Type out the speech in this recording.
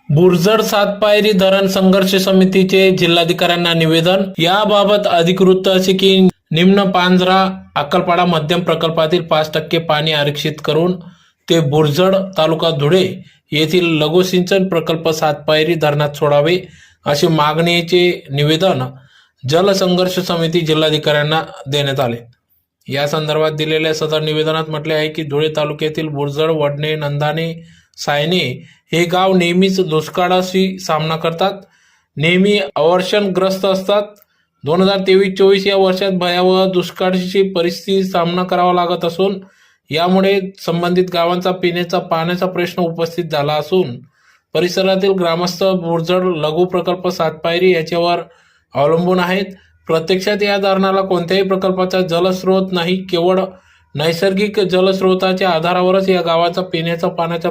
बुरजड सातपायरी धरण संघर्ष समितीचे जिल्हाधिकाऱ्यांना निवेदन। याबाबत अधिकृत असे की निम्न पांझरा अक्कलपाडा मध्यम प्रकल्पातील 5% पाणी आरक्षित करून ते बुरजड तालुका धुळे येथील लघु सिंचन प्रकल्प सातपायरी धरणात सोडावे अशी मागणीचे निवेदन जलसंघर्ष समिती जिल्हाधिकाऱ्यांना देण्यात आले। या संदर्भात दिलेल्या सदर निवेदनात म्हटले आहे की धुळे तालुक्यातील बुरजड, वडणे, नंदाने, सायने हे गाव नेहमीच दुष्काळाशी सामना करतात, नेहमी अवर्षणग्रस्त असतात। 2023-24 या वर्षात भयावह दुष्काळाची परिस्थिती सामना करावा लागत असून यामुळे संबंधित गावांचा पिण्याचा पाण्याचा प्रश्न उपस्थित झाला असून परिसरातील ग्रामस्थ बुरजड लघु प्रकल्प सातपायरी याच्यावर अवलंबून आहेत। प्रत्यक्षात या धरणाला कोणत्याही प्रकल्पाचा जलस्रोत नाही, केवळ नैसर्गिक जलस्रोताच्या आधारावरच या गावाचा पिण्याचा पाण्याचा